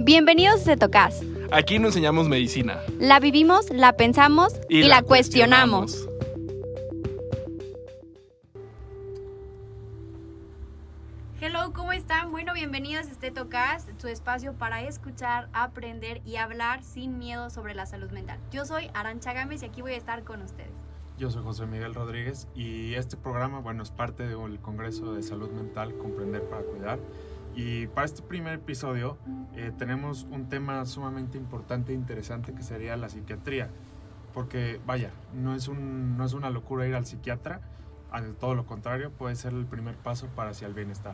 Bienvenidos a Cetocast. Aquí no enseñamos medicina. La vivimos, la pensamos y la cuestionamos. Hello, ¿cómo están? Bueno, bienvenidos a Cetocast, su espacio para escuchar, aprender y hablar sin miedo sobre la salud mental. Yo soy Arancha Gámez y aquí voy a estar con ustedes. Yo soy José Miguel Rodríguez y este programa, es parte del Congreso de Salud Mental Comprender para Cuidar. Y para este primer episodio tenemos un tema sumamente importante e interesante que sería la psiquiatría. Porque, no es una locura ir al psiquiatra, todo lo contrario, puede ser el primer paso para hacia el bienestar.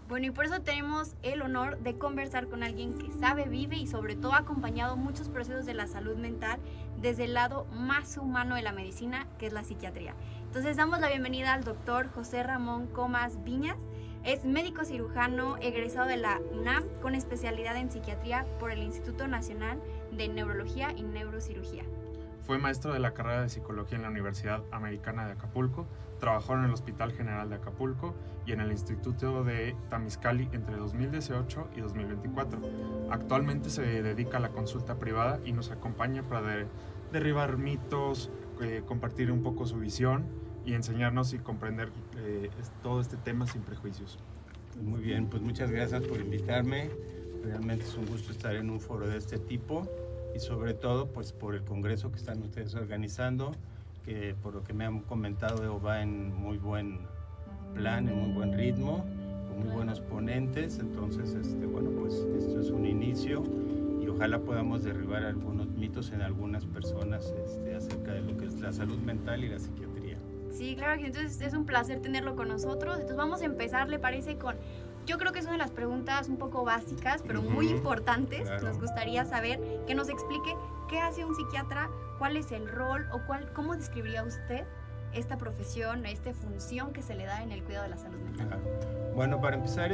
Bueno, y por eso tenemos el honor de conversar con alguien que sabe, vive y sobre todo ha acompañado muchos procesos de la salud mental desde el lado más humano de la medicina, que es la psiquiatría. Entonces damos la bienvenida al doctor José Ramón Comas Viñas. Es médico cirujano egresado de la UNAM con especialidad en psiquiatría por el Instituto Nacional de Neurología y Neurocirugía. Fue maestro de la carrera de psicología en la Universidad Americana de Acapulco, trabajó en el Hospital General de Acapulco y en el Instituto de Tamizcali entre 2018 y 2024. Actualmente se dedica a la consulta privada y nos acompaña para derribar mitos, compartir un poco su visión y enseñarnos y comprender todo este tema sin prejuicios. Muy bien, pues muchas gracias por invitarme. Realmente es un gusto estar en un foro de este tipo y sobre todo pues por el congreso que están ustedes organizando, que por lo que me han comentado va en muy buen plan, en muy buen ritmo, con muy buenos ponentes. Entonces, pues esto es un inicio y ojalá podamos derribar algunos mitos en algunas personas acerca de lo que es la salud mental y la psiquiatría. Sí, claro que entonces es un placer tenerlo con nosotros. Entonces vamos a empezar, ¿le parece? Yo creo que es una de las preguntas un poco básicas, pero muy importantes. Claro. Nos gustaría saber que nos explique qué hace un psiquiatra, cuál es el rol o cómo describiría usted esta profesión, esta función que se le da en el cuidado de la salud mental. Bueno, para empezar,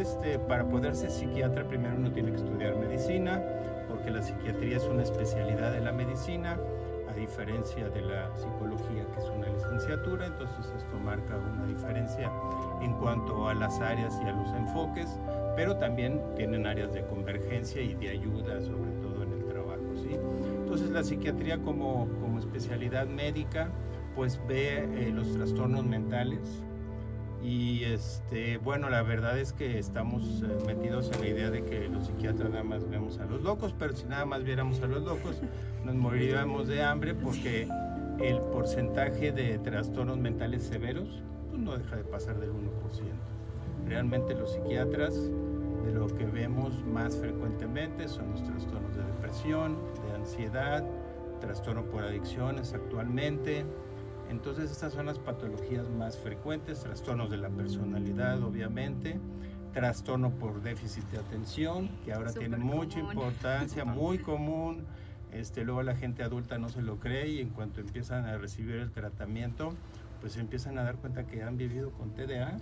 para poder ser psiquiatra primero uno tiene que estudiar medicina, porque la psiquiatría es una especialidad de la medicina, a diferencia de la psicología, que es una licenciatura. Entonces esto marca una diferencia en cuanto a las áreas y a los enfoques, pero también tienen áreas de convergencia y de ayuda, sobre todo en el trabajo, ¿sí? Entonces la psiquiatría como especialidad médica pues ve los trastornos mentales y la verdad es que estamos metidos en la idea de que los psiquiatras nada más vemos a los locos, pero si nada más viéramos a los locos nos moriríamos de hambre, porque el porcentaje de trastornos mentales severos pues no deja de pasar del 1%. Realmente los psiquiatras, de lo que vemos más frecuentemente, son los trastornos de depresión, de ansiedad, trastorno por adicciones actualmente. Entonces estas son las patologías más frecuentes, trastornos de la personalidad obviamente, trastorno por déficit de atención, que ahora tiene mucha importancia, muy común. Luego la gente adulta no se lo cree y en cuanto empiezan a recibir el tratamiento, pues se empiezan a dar cuenta que han vivido con TDA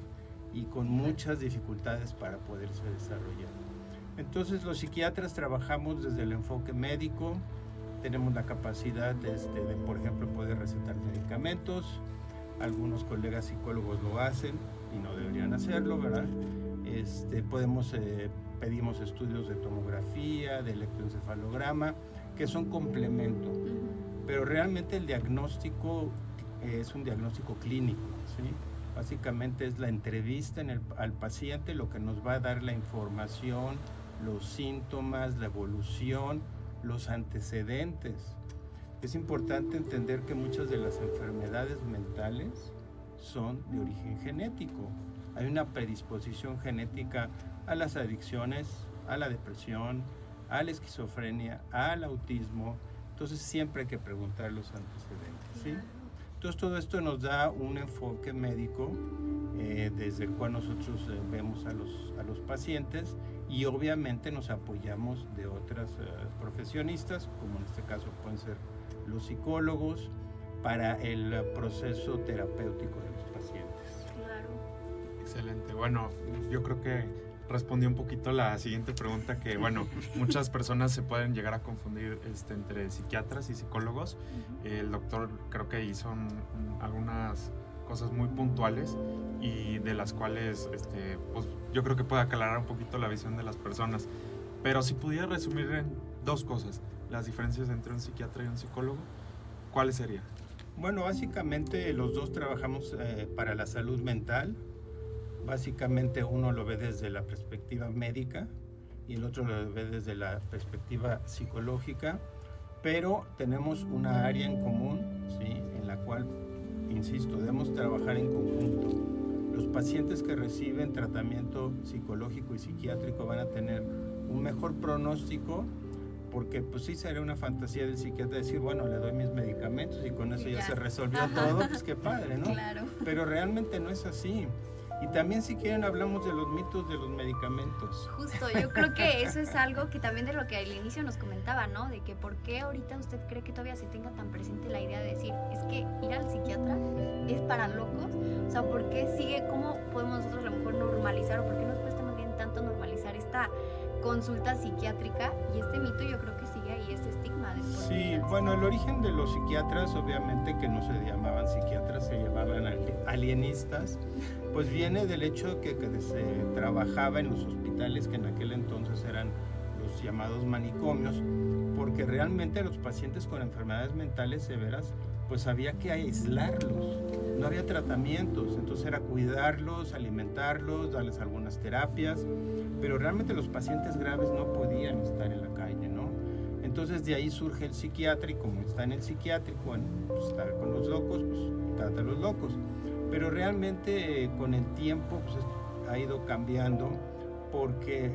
y con muchas dificultades para poderse desarrollar. Entonces los psiquiatras trabajamos desde el enfoque médico. Tenemos la capacidad de, por ejemplo, poder recetar medicamentos. Algunos colegas psicólogos lo hacen y no deberían hacerlo, ¿verdad? Pedimos estudios de tomografía, de electroencefalograma, que son complemento. Pero realmente el diagnóstico es un diagnóstico clínico, ¿sí? Básicamente es la entrevista al paciente lo que nos va a dar la información, los síntomas, la evolución, los antecedentes. Es importante entender que muchas de las enfermedades mentales son de origen genético. Hay una predisposición genética a las adicciones, a la depresión, a la esquizofrenia, al autismo. Entonces siempre hay que preguntar los antecedentes, ¿sí? Entonces todo esto nos da un enfoque médico desde el cual nosotros vemos a los pacientes y obviamente nos apoyamos de otras profesionistas, como en este caso pueden ser los psicólogos, para el proceso terapéutico de los pacientes. Claro. Excelente. Bueno, yo creo que respondí un poquito la siguiente pregunta, que muchas personas se pueden llegar a confundir entre psiquiatras y psicólogos. El doctor creo que hizo algunas cosas muy puntuales y de las cuales pues yo creo que puede aclarar un poquito la visión de las personas. Pero si pudiera resumir en dos cosas, las diferencias entre un psiquiatra y un psicólogo, ¿cuáles serían? Bueno, básicamente los dos trabajamos para la salud mental. Básicamente uno lo ve desde la perspectiva médica y el otro lo ve desde la perspectiva psicológica, pero tenemos una área en común, ¿sí? En la cual, insisto, debemos trabajar en conjunto. Los pacientes que reciben tratamiento psicológico y psiquiátrico van a tener un mejor pronóstico, porque pues sí sería una fantasía del psiquiatra decir, bueno, le doy mis medicamentos y con eso ya se resolvió todo, pues qué padre, ¿no? Claro. Pero realmente no es así. Y también, si quieren, hablamos de los mitos de los medicamentos. Justo, yo creo que eso es algo que también de lo que al inicio nos comentaba, ¿no? De que por qué ahorita usted cree que todavía se tenga tan presente la idea de decir, es que ir al psiquiatra es para locos. O sea, ¿por qué sigue? ¿Cómo podemos nosotros a lo mejor normalizar o por qué nos cuesta más bien tanto normalizar esta consulta psiquiátrica? Y este mito yo creo que sigue ahí, este estigma. Sí, bueno, el origen de los psiquiatras, obviamente que no se llamaban psiquiatras, se llamaban alienistas, pues viene del hecho que se trabajaba en los hospitales que en aquel entonces eran los llamados manicomios, porque realmente los pacientes con enfermedades mentales severas, pues había que aislarlos, no había tratamientos, entonces era cuidarlos, alimentarlos, darles algunas terapias, pero realmente los pacientes graves no podían estar en la calle, ¿no? Entonces de ahí surge el psiquiatra y como está en el psiquiátrico, pues, está con los locos, pues trata a los locos. Pero realmente con el tiempo pues, ha ido cambiando porque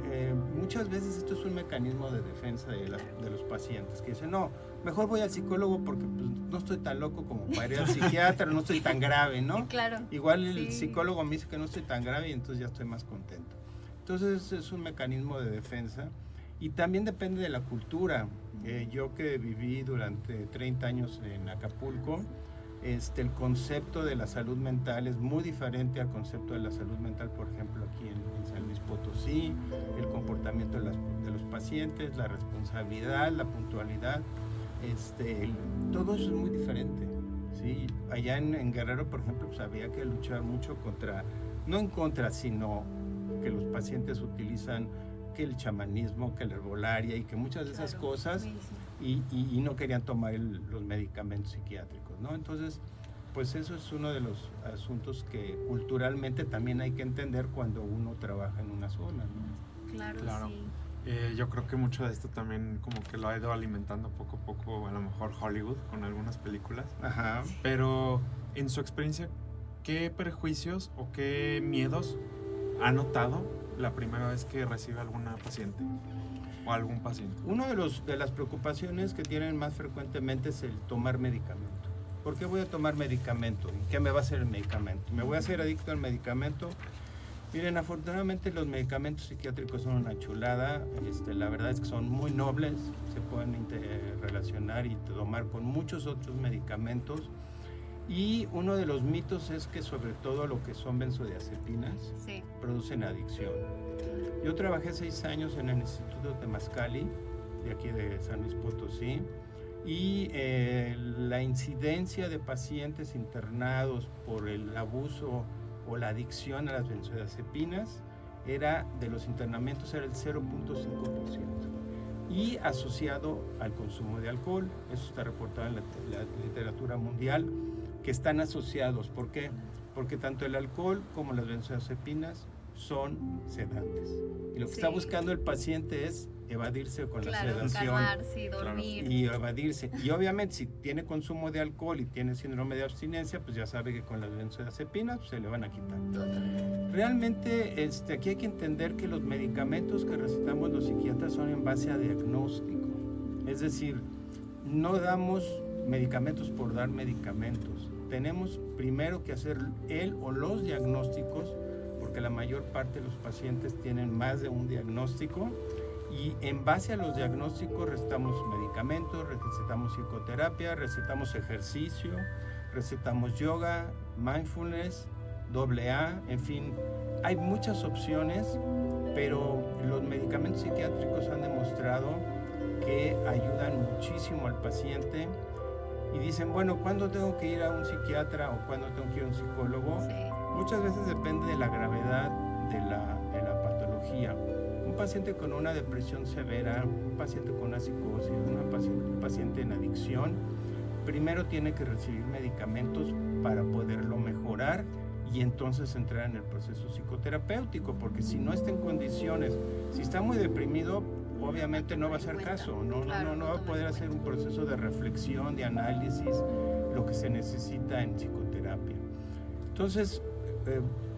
muchas veces esto es un mecanismo de defensa de los pacientes que dicen, no, mejor voy al psicólogo porque pues, no estoy tan loco como para ir al psiquiatra, no estoy tan grave, ¿no? Claro. Igual el psicólogo me dice que no estoy tan grave y entonces ya estoy más contento. Entonces es un mecanismo de defensa y también depende de la cultura. Yo que viví durante 30 años en Acapulco, el concepto de la salud mental es muy diferente al concepto de la salud mental, por ejemplo, aquí en San Luis Potosí, el comportamiento de los pacientes, la responsabilidad, la puntualidad, todo eso es muy diferente, ¿sí? Allá en Guerrero, por ejemplo, pues había que luchar mucho contra, no en contra, sino que los pacientes utilizan que el chamanismo, que la herbolaria y que muchas de esas cosas y no querían tomar los medicamentos psiquiátricos, ¿no? Entonces, pues eso es uno de los asuntos que culturalmente también hay que entender cuando uno trabaja en una zona, ¿no? Claro. Sí. Yo creo que mucho de esto también como que lo ha ido alimentando poco a poco, a lo mejor Hollywood con algunas películas. Ajá. Pero en su experiencia, ¿qué prejuicios o qué miedos ha notado la primera vez que recibe alguna paciente o algún paciente? Uno de las preocupaciones que tienen más frecuentemente es el tomar medicamento. ¿Por qué voy a tomar medicamento? ¿Y qué me va a hacer el medicamento? ¿Me voy a hacer adicto al medicamento? Miren, afortunadamente los medicamentos psiquiátricos son una chulada. La verdad es que son muy nobles, se pueden relacionar y tomar con muchos otros medicamentos. Y uno de los mitos es que sobre todo lo que son benzodiazepinas producen adicción. Yo trabajé 6 años en el Instituto Temazcali, de aquí de San Luis Potosí, y la incidencia de pacientes internados por el abuso o la adicción a las benzodiazepinas de los internamientos era el 0.5%. Y asociado al consumo de alcohol, eso está reportado en la literatura mundial, que están asociados. ¿Por qué? Porque tanto el alcohol como las benzodiazepinas son sedantes. Y lo que está buscando el paciente es evadirse con la sedación. Calmarse, dormir. Y evadirse. Y obviamente si tiene consumo de alcohol y tiene síndrome de abstinencia, pues ya sabe que con las benzodiazepinas pues, se le van a quitar. Realmente aquí hay que entender que los medicamentos que recetamos los psiquiatras son en base a diagnóstico. Es decir, no damos medicamentos por dar medicamentos. Tenemos primero que hacer el o los diagnósticos, porque la mayor parte de los pacientes tienen más de un diagnóstico, y en base a los diagnósticos recetamos medicamentos, recetamos psicoterapia, recetamos ejercicio, recetamos yoga, mindfulness, AA, en fin, hay muchas opciones, pero los medicamentos psiquiátricos han demostrado que ayudan muchísimo al paciente. Y dicen, bueno, ¿cuándo tengo que ir a un psiquiatra o cuándo tengo que ir a un psicólogo? Muchas veces depende de la gravedad de la patología. Un un paciente con una depresión severa, un paciente con una psicosis, un paciente en adicción, primero tiene que recibir medicamentos para poderlo mejorar y entonces entrar en el proceso psicoterapéutico, porque si no está en condiciones, si está muy deprimido, obviamente no va a hacer caso, no va a poder hacer un proceso de reflexión, de análisis, lo que se necesita en psicoterapia. Entonces,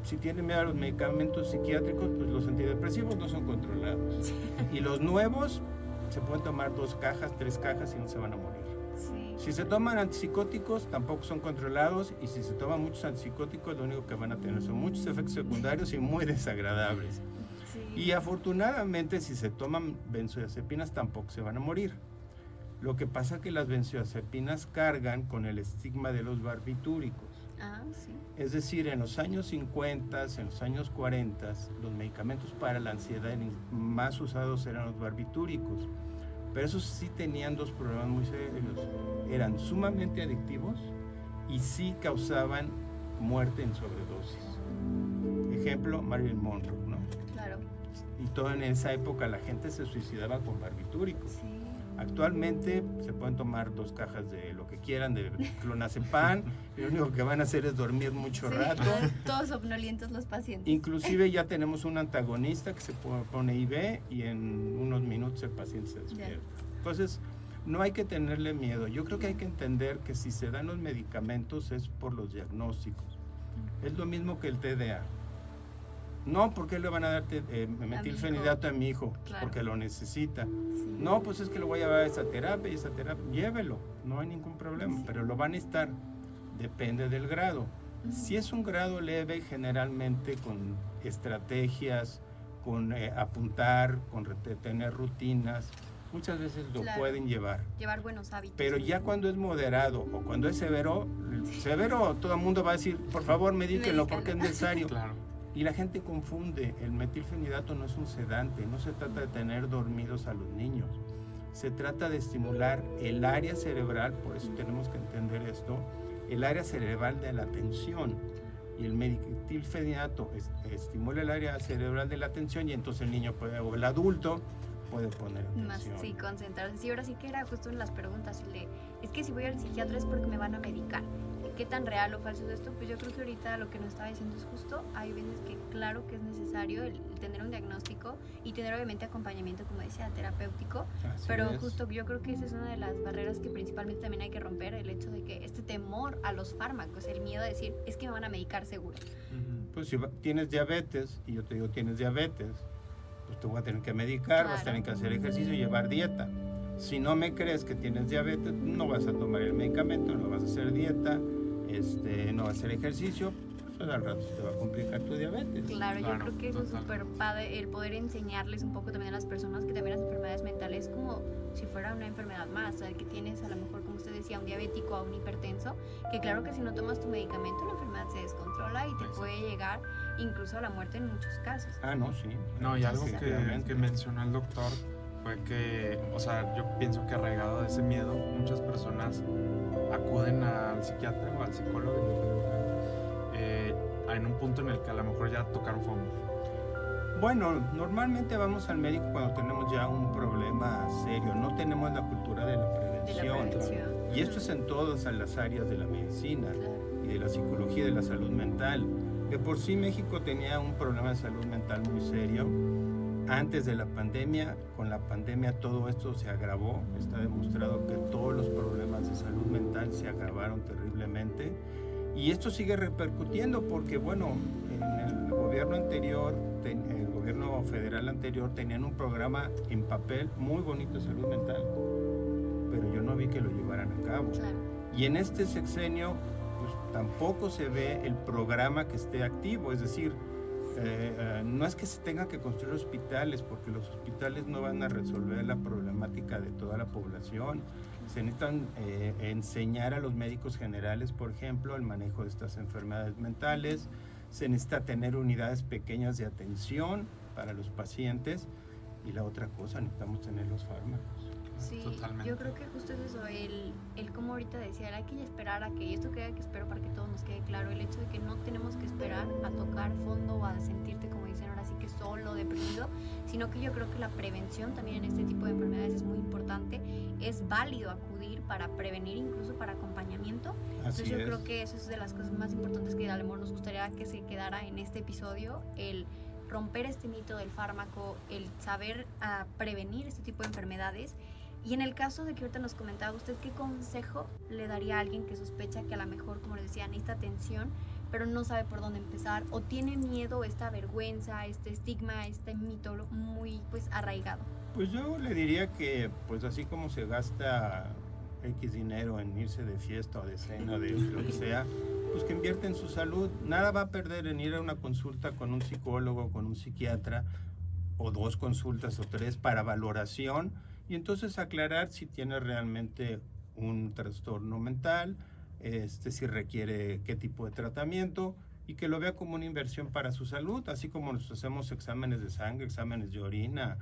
si tienen miedo a los medicamentos psiquiátricos, pues los antidepresivos no son controlados. Y los nuevos se pueden tomar 2 cajas, 3 cajas y no se van a morir. Sí. Si se toman antipsicóticos, tampoco son controlados, y si se toman muchos antipsicóticos, lo único que van a tener son muchos efectos secundarios y muy desagradables. Sí. Y afortunadamente, si se toman benzodiazepinas, tampoco se van a morir. Lo que pasa es que las benzodiazepinas cargan con el estigma de los barbitúricos. Ah, sí. Es decir, en los años 50, en los años 40, los medicamentos para la ansiedad más usados eran los barbitúricos. Pero esos sí tenían 2 problemas muy serios. Eran sumamente adictivos y sí causaban muerte en sobredosis. Ejemplo, Marilyn Monroe, ¿no? Claro. Y todo en esa época la gente se suicidaba con barbitúricos. Sí. Actualmente se pueden tomar 2 cajas de lo que quieran, de clonazepam, y lo único que van a hacer es dormir mucho rato. Todos somnolientos los pacientes. Inclusive ya tenemos un antagonista que se pone IV y en unos minutos el paciente se despierta. Entonces, no hay que tenerle miedo. Yo creo que hay que entender que si se dan los medicamentos es por los diagnósticos. Es lo mismo que el TDA. No, ¿por qué le van a dar metilfenidato a mi hijo? Claro. Porque lo necesita. Sí. No, pues es que lo voy a llevar a esa terapia y esa terapia. Llévelo, no hay ningún problema, pero lo van a necesitar. Depende del grado. Si es un grado leve, generalmente con estrategias, con apuntar, con tener rutinas, muchas veces lo pueden llevar. Llevar buenos hábitos. Pero ya cuando es moderado o cuando es severo, todo el mundo va a decir, por favor, medíquenlo porque es necesario. Claro. Y la gente confunde, el metilfenidato no es un sedante, no se trata de tener dormidos a los niños. Se trata de estimular el área cerebral, por eso tenemos que entender esto, el área cerebral de la atención. Y el metilfenidato estimula el área cerebral de la atención y entonces el niño o el adulto puede poner atención. Más, sí, concentrarse. Sí, ahora sí que era justo en las preguntas. Es que si voy al psiquiatra es porque me van a medicar. ¿Qué tan real o falso es esto? Pues yo creo que ahorita lo que nos estaba diciendo es justo. Hay veces que claro que es necesario el tener un diagnóstico y tener obviamente acompañamiento, como decía, terapéutico. Así pero es. justo yo creo que esa es una de las barreras que principalmente también hay que romper, el hecho de que este temor a los fármacos, el miedo a decir, es que me van a medicar seguro. Pues si tienes diabetes y yo te digo tienes diabetes, pues te voy a tener que medicar, vas a tener que hacer ejercicio y llevar dieta. Si no me crees que tienes diabetes, no vas a tomar el medicamento, no vas a hacer dieta, no vas a hacer ejercicio, pues al rato te va a complicar tu diabetes. Claro, yo creo que eso es súper padre, el poder enseñarles un poco también a las personas que también las enfermedades mentales como si fuera una enfermedad más, o sea, que tienes a lo mejor, como usted decía, un diabético o un hipertenso, que claro que si no tomas tu medicamento la enfermedad se descontrola y te puede llegar incluso a la muerte en muchos casos. Ah, no, sí. No, y algo que mencionó el doctor fue que, o sea, yo pienso que arraigado de ese miedo, muchas personas acuden al psiquiatra o al psicólogo en un punto en el que a lo mejor ya tocaron fondo. Bueno, normalmente vamos al médico cuando tenemos ya un problema serio, no tenemos la cultura de la prevención. Y esto es en todas las áreas de la medicina y de la psicología y de la salud mental. De por sí México tenía un problema de salud mental muy serio. Antes de la pandemia, con la pandemia todo esto se agravó. Está demostrado que todos los problemas de salud mental se agravaron terriblemente. Y esto sigue repercutiendo porque, bueno, en el gobierno anterior, el gobierno federal anterior, tenían un programa en papel muy bonito de salud mental, pero yo no vi que lo llevaran a cabo. Y en este sexenio, pues tampoco se ve el programa que esté activo, es decir, no es que se tenga que construir hospitales, porque los hospitales no van a resolver la problemática de toda la población. Se necesitan enseñar a los médicos generales, por ejemplo, el manejo de estas enfermedades mentales. Se necesita tener unidades pequeñas de atención para los pacientes. Y la otra cosa, necesitamos tener los fármacos. Sí, Totalmente. yo creo que justo es eso, el como ahorita decía, hay que esperar a que, y esto queda que espero para que todo nos quede claro, el hecho de que no tenemos que esperar a tocar fondo o a sentirte, como dicen ahora sí que solo, deprimido, sino que yo creo que la prevención también en este tipo de enfermedades es muy importante, es válido acudir para prevenir, incluso para acompañamiento. Entonces yo creo que eso es de las cosas más importantes que a lo mejor nos gustaría que se quedara en este episodio, el romper este mito del fármaco, el saber prevenir este tipo de enfermedades. Y en el caso de que ahorita nos comentaba usted, ¿qué consejo le daría a alguien que sospecha que a lo mejor, como les decía, necesita atención, pero no sabe por dónde empezar o tiene miedo, esta vergüenza, este estigma, este mito muy pues arraigado? Pues yo le diría que, pues así como se gasta X dinero en irse de fiesta o de cena, de lo que sea, pues que invierte en su salud. Nada va a perder en ir a una consulta con un psicólogo, con un psiquiatra, o 2 consultas o 3 para valoración, y entonces aclarar si tiene realmente un trastorno mental, si requiere qué tipo de tratamiento, y que lo vea como una inversión para su salud, así como nos hacemos exámenes de sangre, exámenes de orina,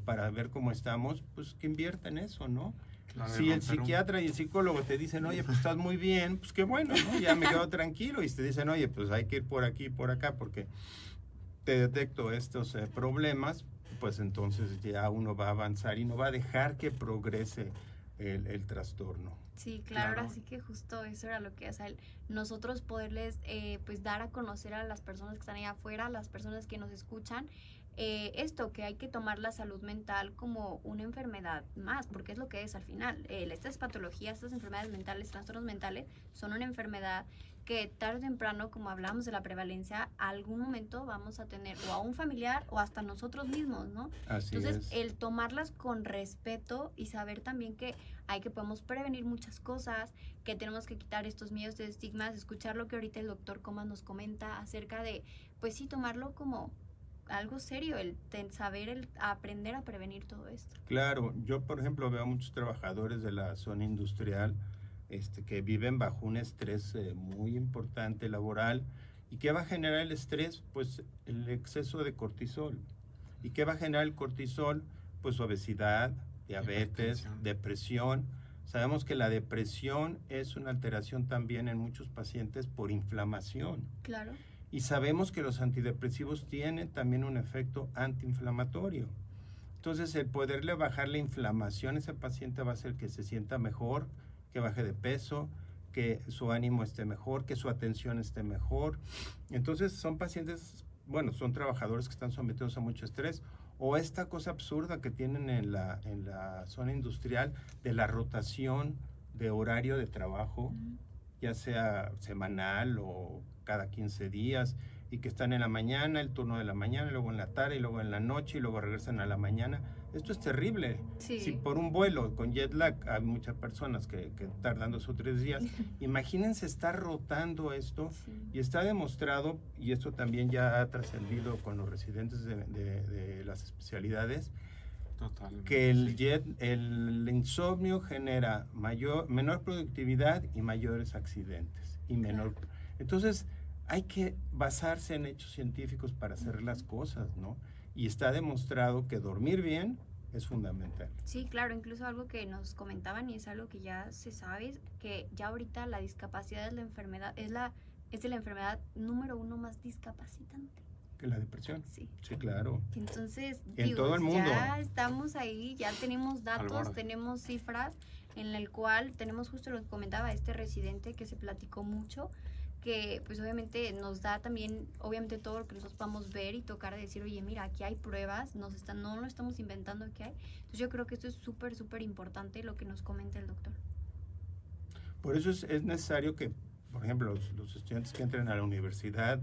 para ver cómo estamos, pues que invierta en eso, ¿no? Claro, Si el psiquiatra y el psicólogo te dicen, oye, pues estás muy bien, pues qué bueno, ¿no? Ya me quedo tranquilo, y te dicen, oye, pues hay que ir por aquí y por acá, porque te detecto estos problemas, pues entonces ya uno va a avanzar y no va a dejar que progrese el trastorno. Sí, claro, Claro. ahora sí que justo eso era lo que, o sea, nosotros poderles pues dar a conocer a las personas que están allá afuera, a las personas que nos escuchan, esto, que hay que tomar la salud mental como una enfermedad más, porque es lo que es al final. Estas patologías, estas enfermedades mentales, trastornos mentales, son una enfermedad que tarde o temprano, como hablamos de la prevalencia, algún momento vamos a tener o a un familiar o hasta nosotros mismos, ¿no? Así Entonces, es. el tomarlas con respeto y saber también que podemos prevenir muchas cosas, que tenemos que quitar estos miedos de estigmas, escuchar lo que ahorita el doctor Comas nos comenta acerca de, pues sí, tomarlo como algo serio, el saber, el aprender a prevenir todo esto. Claro, yo por ejemplo veo a muchos trabajadores de la zona industrial que viven bajo un estrés muy importante laboral. ¿Y qué va a generar el estrés? Pues el exceso de cortisol. ¿Y qué va a generar el cortisol? Pues obesidad, diabetes, depresión. Sabemos que la depresión es una alteración también en muchos pacientes por inflamación. Claro. Y sabemos que los antidepresivos tienen también un efecto antiinflamatorio. Entonces, el poderle bajar la inflamación a ese paciente va a hacer que se sienta mejor, que baje de peso, que su ánimo esté mejor, que su atención esté mejor. Entonces, son pacientes, bueno, son trabajadores que están sometidos a mucho estrés. O esta cosa absurda que tienen en la zona industrial de la rotación de horario de trabajo, ya sea semanal o cada 15 días, y que están en la mañana, el turno de la mañana, luego en la tarde, y luego en la noche, y luego regresan a la mañana. Esto es terrible. Sí. Si por un vuelo con jet lag hay muchas personas que tardan 2 o 3 días, imagínense estar rotando esto, Sí. y está demostrado, y esto también ya ha trascendido con los residentes de las especialidades, Totalmente, que el insomnio genera menor productividad y mayores accidentes. Entonces, hay que basarse en hechos científicos para hacer las cosas, ¿no? Y está demostrado que dormir bien es fundamental. Sí, claro, incluso algo que nos comentaban y es algo que ya se sabe, que ya ahorita la discapacidad es la enfermedad, es de la enfermedad número 1 más discapacitante. ¿Que la depresión? Sí. Sí, claro. Entonces, En todo el mundo. ya estamos ahí, ya tenemos datos, borde. tenemos cifras en el cual tenemos justo lo que comentaba este residente que se platicó mucho, que pues obviamente nos da también, obviamente todo lo que nosotros podamos ver y tocar, de decir, oye, mira, aquí hay pruebas, no lo estamos inventando, aquí hay. Entonces yo creo que esto es súper, súper importante lo que nos comenta el doctor. Por eso es necesario que, por ejemplo, los estudiantes que entren a la universidad,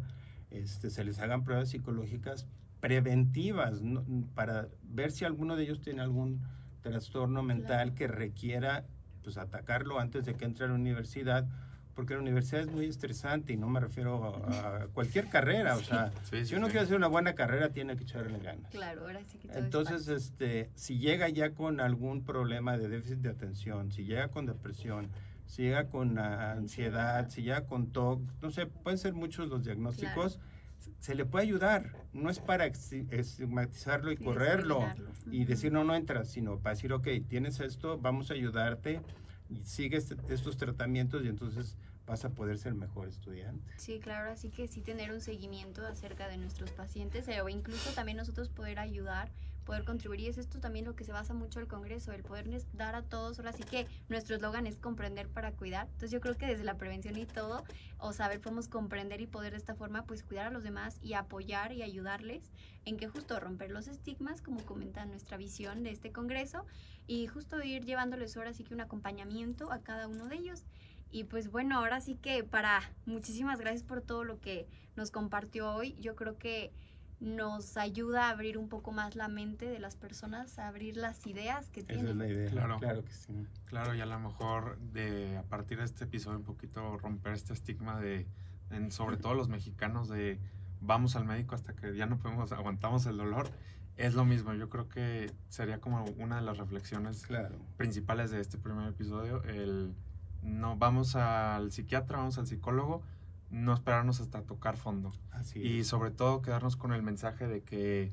se les hagan pruebas psicológicas preventivas, ¿no? Para ver si alguno de ellos tiene algún trastorno mental, claro, que requiera pues atacarlo antes de que entre a la universidad, porque la universidad es muy estresante, y no me refiero a cualquier carrera, sí. O sea, si uno quiere hacer una buena carrera tiene que echarle ganas. Claro, ahora sí que todo. Entonces, si llega ya con algún problema de déficit de atención, si llega con depresión, si llega con ansiedad, si llega con TOC, no sé, pueden ser muchos los diagnósticos, claro, se le puede ayudar. No es para estigmatizarlo y correrlo y decir no entras, sino para decir, ok, tienes esto, vamos a ayudarte y sigue estos tratamientos y entonces vas a poder ser mejor estudiante. Sí, claro, así que sí tener un seguimiento acerca de nuestros pacientes o incluso también nosotros poder ayudar, poder contribuir, y es esto también lo que se basa mucho el Congreso, el poderles dar a todos. Ahora sí que nuestro eslogan es comprender para cuidar, entonces yo creo que desde la prevención y todo, o saber, podemos comprender y poder de esta forma pues cuidar a los demás y apoyar y ayudarles en que justo romper los estigmas, como comenta nuestra visión de este Congreso, y justo ir llevándoles ahora sí que un acompañamiento a cada uno de ellos. Y pues bueno, ahora sí que muchísimas gracias por todo lo que nos compartió hoy. Yo creo que nos ayuda a abrir un poco más la mente de las personas, a abrir las ideas que tienen. Esa es la idea. Claro que sí. Claro, y a lo mejor a partir de este episodio un poquito romper este estigma sobre todo los mexicanos, de vamos al médico hasta que ya no podemos, aguantamos el dolor. Es lo mismo, yo creo que sería como una de las reflexiones principales de este primer episodio, no vamos al psiquiatra, vamos al psicólogo, no esperarnos hasta tocar fondo. Y sobre todo quedarnos con el mensaje de que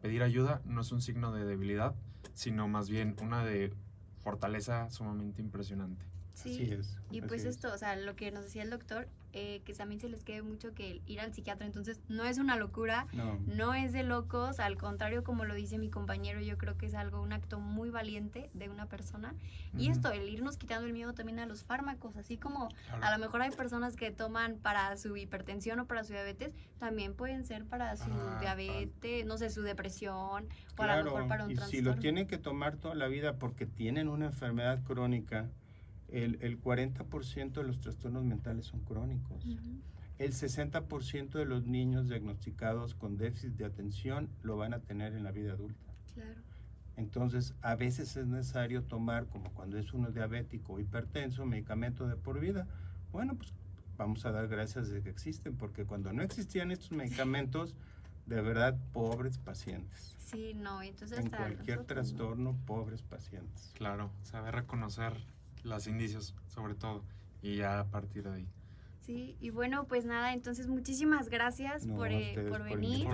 pedir ayuda no es un signo de debilidad, sino más bien una de fortaleza sumamente impresionante. Sí, así es. Y pues esto, o sea, lo que nos decía el doctor, que también se les quede mucho que ir al psiquiatra, entonces no es una locura, no es de locos, al contrario, como lo dice mi compañero, yo creo que es un acto muy valiente de una persona. Y esto, el irnos quitando el miedo también a los fármacos, así como a lo mejor hay personas que toman para su hipertensión o para su diabetes, también pueden ser para su diabetes, no sé, su depresión, o a lo mejor para un trastorno. Si lo tienen que tomar toda la vida porque tienen una enfermedad crónica, el 40% de los trastornos mentales son crónicos. El 60% de los niños diagnosticados con déficit de atención lo van a tener en la vida adulta. Claro. Entonces, a veces es necesario tomar, como cuando es uno diabético o hipertenso, medicamentos de por vida. Bueno, pues vamos a dar gracias de que existen, porque cuando no existían estos medicamentos, de verdad, pobres pacientes. Sí, no, entonces en cualquier trastorno, pobres pacientes. Claro, saber reconocer los indicios, sobre todo, y ya a partir de ahí. Sí, y bueno, pues nada, entonces muchísimas gracias por venir,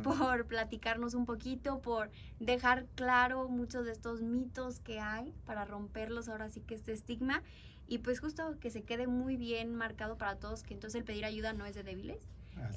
por platicarnos un poquito, por dejar claro muchos de estos mitos que hay, para romperlos ahora sí que este estigma, y pues justo que se quede muy bien marcado para todos, que entonces el pedir ayuda no es de débiles.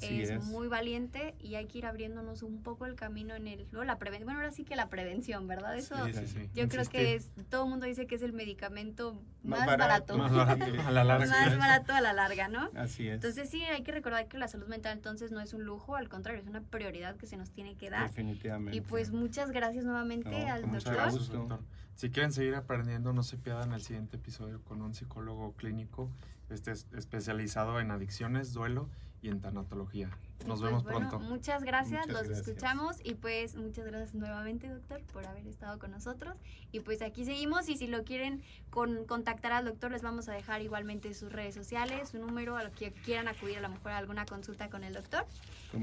Es muy valiente y hay que ir abriéndonos un poco el camino la prevención. Bueno, ahora sí que la prevención, ¿verdad? Eso sí. Yo creo que todo el mundo dice que es el medicamento más barato. Más barato a la larga. Más barato a la larga, ¿no? Así es. Entonces sí, hay que recordar que la salud mental entonces no es un lujo, al contrario, es una prioridad que se nos tiene que dar. Definitivamente. Y pues muchas gracias nuevamente al doctor. Gracias, doctor. Si quieren seguir aprendiendo, no se pierdan el siguiente episodio con un psicólogo clínico especializado en adicciones, duelo y en tanatología. Nos vemos pronto. Muchas gracias, los escuchamos y pues muchas gracias nuevamente, doctor, por haber estado con nosotros. Y pues aquí seguimos, y si lo quieren contactar al doctor, les vamos a dejar igualmente sus redes sociales, su número, a lo que quieran acudir a lo mejor a alguna consulta con el doctor.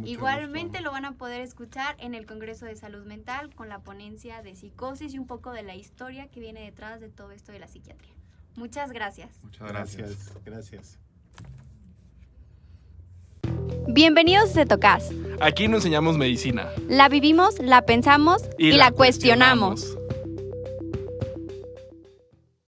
Igualmente lo van a poder escuchar en el Congreso de Salud Mental con la ponencia de psicosis y un poco de la historia que viene detrás de todo esto de la psiquiatría. Muchas gracias. Muchas gracias. Gracias. Bienvenidos a Cetocast. Aquí no enseñamos medicina. La vivimos, la pensamos y la cuestionamos.